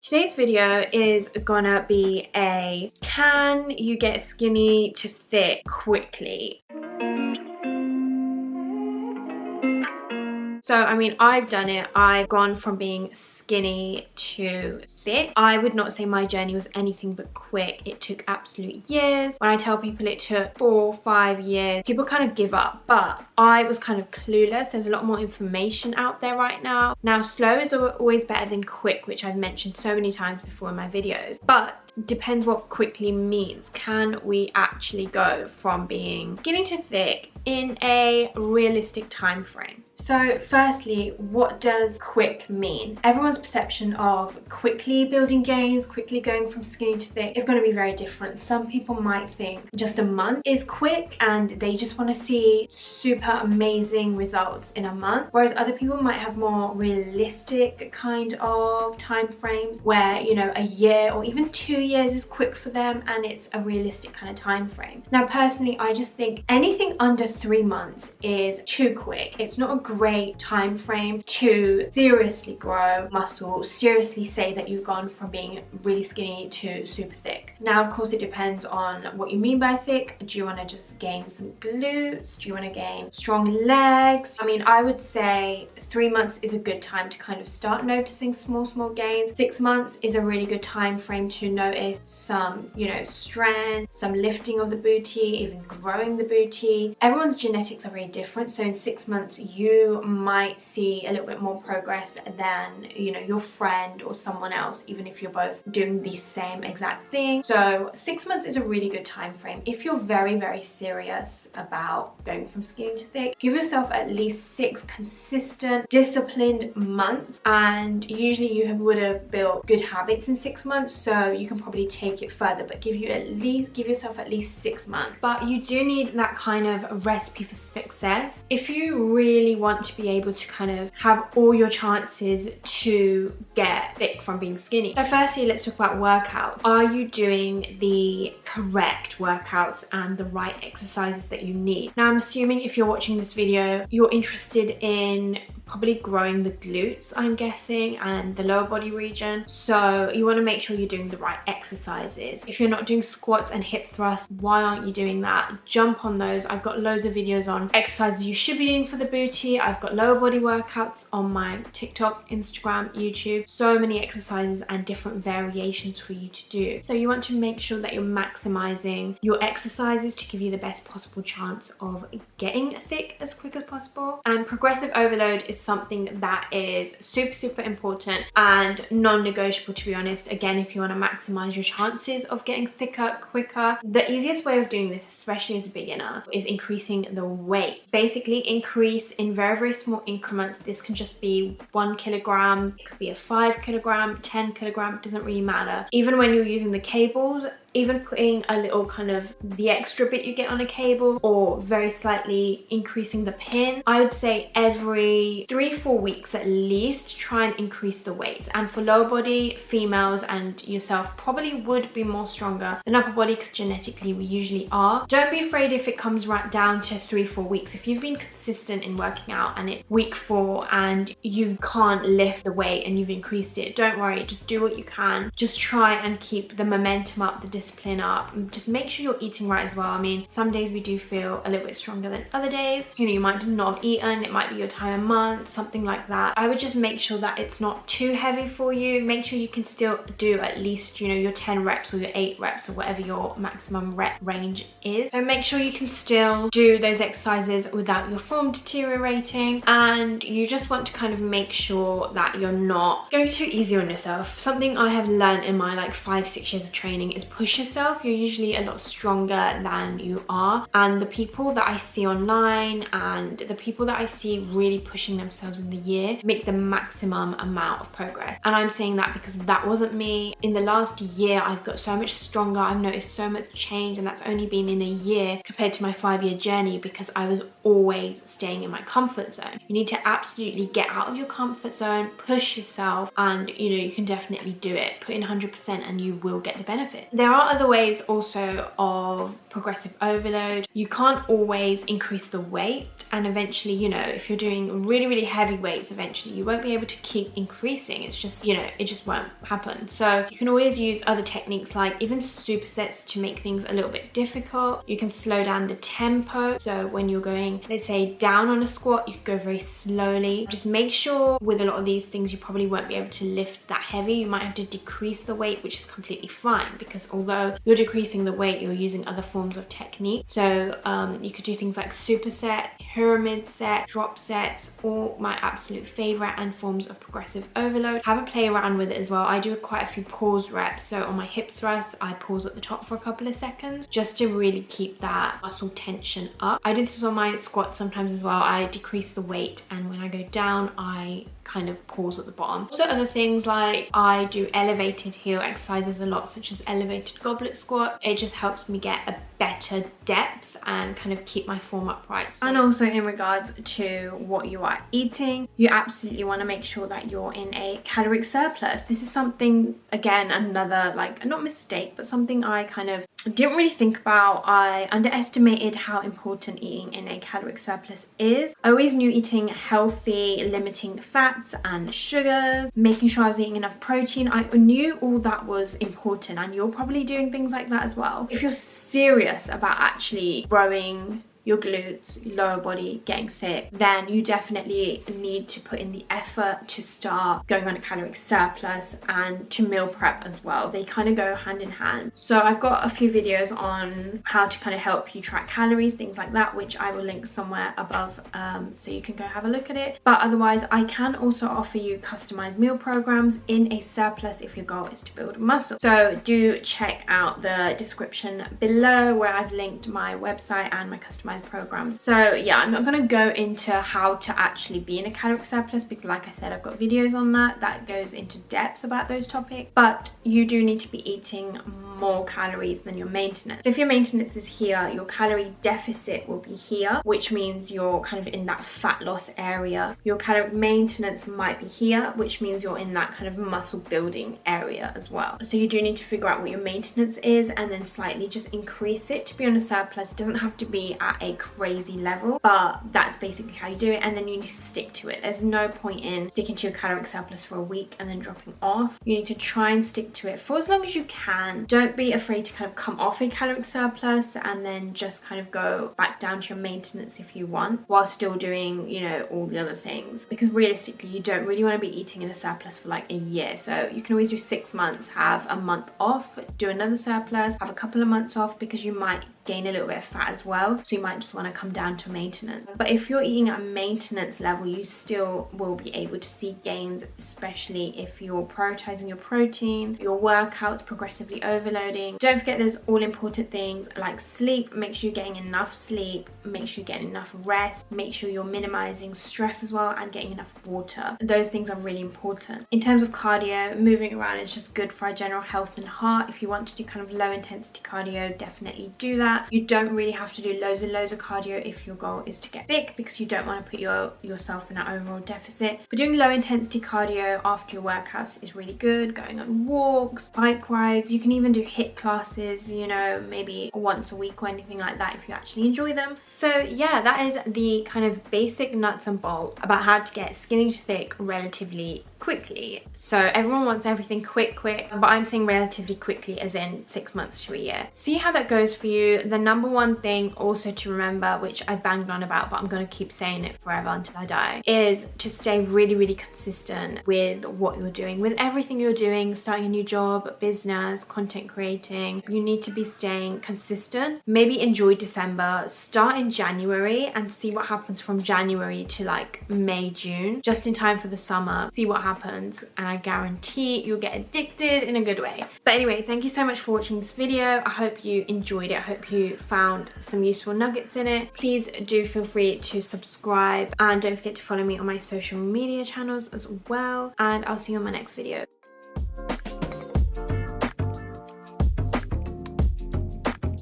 Today's video is gonna be a can you get skinny to thick quickly? So, I mean, I've done it. I've gone from being skinny to thick. I would not say my journey was anything but quick. It took absolute years. When I tell people it took 4 or 5 years, people kind of give up. But I was kind of clueless. There's a lot more information out there right now. Now, slow is always better than quick, which I've mentioned so many times before in my videos. But depends what quickly means. Can we actually go from being skinny to thick in a realistic time frame? So firstly, what does quick mean? Everyone's perception of quickly building gains, quickly going from skinny to thick is going to be very different. Some people might think just a month is quick and they just want to see super amazing results in a month, whereas other people might have more realistic kind of time frames where, you know, a year or even 2 years is quick for them and it's a realistic kind of time frame. Now personally, I just think anything under 3 months is too quick. It's not a great time frame to seriously grow muscle, seriously say that you've gone from being really skinny to super thick. Now, of course, it depends on what you mean by thick. Do you want to just gain some glutes? Do you want to gain strong legs? I mean, I would say 3 months is a good time to kind of start noticing small gains. 6 months is a really good time frame to notice some, you know, strength, some lifting of the booty, even growing the booty. Everyone's genetics are very different, so in 6 months you might see a little bit more progress than, you know, your friend or someone else, even if you're both doing the same exact thing. So 6 months is a really good time frame. If you're very serious about going from skinny to thick, give yourself at least 6 consistent, disciplined months, and usually you would have built good habits in 6 months, so you can probably take it further, but give yourself at least 6 months. But you do need that kind of recipe for success if you really want to be able to kind of have all your chances to get thick from being skinny. So firstly, let's talk about workouts. Are you doing the correct workouts and the right exercises that you need? Now, I'm assuming if you're watching this video, you're interested in probably growing the glutes, I'm guessing, and the lower body region. So you want to make sure you're doing the right exercises. If you're not doing squats and hip thrusts, why aren't you doing that? Jump on those. I've got loads of videos on exercises you should be doing for the booty. I've got lower body workouts on my TikTok, Instagram, YouTube. So many exercises and different variations for you to do. So you want to make sure that you're maximizing your exercises to give you the best possible chance of getting thick as quick as possible. And progressive overload is something that is super important and non-negotiable, to be honest. Again, if you want to maximize your chances of getting thicker quicker, the easiest way of doing this, especially as a beginner, is increasing the weight. Basically increase in very small increments. This can just be 1 kilogram, it could be a 5 kilogram, 10 kilogram, it doesn't really matter. Even when you're using the cables, even putting a little kind of the extra bit you get on a cable or very slightly increasing the pin, I would say every 3-4 weeks at least, try and increase the weights. And for lower body, females and yourself probably would be more stronger than upper body because genetically we usually are. Don't be afraid if it comes right down to 3-4 weeks. If you've been consistent in working out and it's week 4 and you can't lift the weight and you've increased it, don't worry, just do what you can. Just try and keep the momentum up, the discipline up, and just make sure you're eating right as well. I mean, some days we do feel a little bit stronger than other days. You know, you might just not have eaten, it might be your time of month, something like that. I would just make sure that it's not too heavy for you. Make sure you can still do at least, you know, your 10 reps or your 8 reps or whatever your maximum rep range is. So make sure you can still do those exercises without your form deteriorating, and you just want to kind of make sure that you're not going too easy on yourself. Something I have learned in my like 5-6 years of training is push yourself. You're usually a lot stronger than you are, and the people that I see online and the people that I see really pushing themselves in the year make the maximum amount of progress. And I'm saying that because that wasn't me. In the last year I've got so much stronger. I've noticed so much change, and that's only been in a year compared to my 5-year journey because I was always staying in my comfort zone. You need to absolutely get out of your comfort zone, push yourself, and you know, you can definitely do it. Put in 100% and you will get the benefit. There are other ways also of progressive overload. You can't always increase the weight, and eventually, you know, if you're doing really heavy weights, eventually you won't be able to keep increasing. It's just, you know, it just won't happen. So you can always use other techniques like even supersets to make things a little bit difficult. You can slow down the tempo. So when you're going, let's say, down on a squat, you can go very slowly. Just make sure with a lot of these things you probably won't be able to lift that heavy. You might have to decrease the weight, which is completely fine, because although you're decreasing the weight, you're using other forms of technique. So you could do things like superset, pyramid set, drop sets, all my absolute favorite and forms of progressive overload. Have a play around with it as well. I do quite a few pause reps. So on my hip thrusts, I pause at the top for a couple of seconds just to really keep that muscle tension up. I do this on my squats sometimes as well. I decrease the weight, and when I go down, I kind of pause at the bottom. Also other things like I do elevated heel exercises a lot, such as elevated goblet squat. It just helps me get a better depth and kind of keep my form upright. And also in regards to what you are eating, you absolutely want to make sure that you're in a caloric surplus. This is something, again, another, like, not mistake, but something I kind of didn't really think about. I underestimated how important eating in a caloric surplus is. I always knew eating healthy, limiting fats and sugars, making sure I was eating enough protein. I knew all that was important, and you're probably doing things like that as well. If you're serious about actually growing your glutes, your lower body, getting fit, then you definitely need to put in the effort to start going on a caloric surplus and to meal prep as well. They kind of go hand in hand. So I've got a few videos on how to kind of help you track calories, things like that, which I will link somewhere above, so you can go have a look at it. But otherwise, I can also offer you customized meal programs in a surplus if your goal is to build muscle. So do check out the description below where I've linked my website and my customized programs. So yeah, I'm not going to go into how to actually be in a caloric surplus, because like I said, I've got videos on that goes into depth about those topics. But you do need to be eating more calories than your maintenance. So if your maintenance is here, your calorie deficit will be here, which means you're kind of in that fat loss area. Your caloric maintenance might be here, which means you're in that kind of muscle building area as well. So you do need to figure out what your maintenance is and then slightly just increase it to be on a surplus. It doesn't have to be at a crazy level, but that's basically how you do it, and then you need to stick to it. There's no point in sticking to your caloric surplus for a week and then dropping off. You need to try and stick to it for as long as you can. Don't be afraid to kind of come off a caloric surplus and then just kind of go back down to your maintenance if you want, while still doing, you know, all the other things, because realistically you don't really want to be eating in a surplus for like a year. So you can always do 6 months, have a month off, do another surplus, have a couple of months off, because you might gain a little bit of fat as well, so you might just want to come down to maintenance. But if you're eating at a maintenance level, you still will be able to see gains, especially if you're prioritizing your protein, your workouts, progressively overloading. Don't forget there's all important things like sleep. Make sure you're getting enough sleep, make sure you're getting enough rest, make sure you're minimizing stress as well, and getting enough water. Those things are really important. In terms of cardio, moving around is just good for our general health and heart. If you want to do kind of low intensity cardio, definitely do that. You don't really have to do loads and loads of cardio if your goal is to get thick, because you don't want to put yourself in that overall deficit. But doing low intensity cardio after your workouts is really good. Going on walks, bike rides, you can even do HIIT classes, you know, maybe once a week or anything like that if you actually enjoy them. So yeah, that is the kind of basic nuts and bolts about how to get skinny to thick relatively quickly. So everyone wants everything quick, but I'm saying relatively quickly as in 6 months to a year. See how that goes for you. The number one thing also to remember, which I've banged on about, but I'm going to keep saying it forever until I die, is to stay really consistent with what you're doing, with everything you're doing. Starting a new job, business, content creating, you need to be staying consistent. Maybe enjoy December, start in January and see what happens from January to like May, June, just in time for the summer. See what happens, and I guarantee you'll get addicted in a good way. But anyway, thank you so much for watching this video. I hope you enjoyed it. I hope you found some useful nuggets in it. Please do feel free to subscribe, and don't forget to follow me on my social media channels as well, and I'll see you on my next video.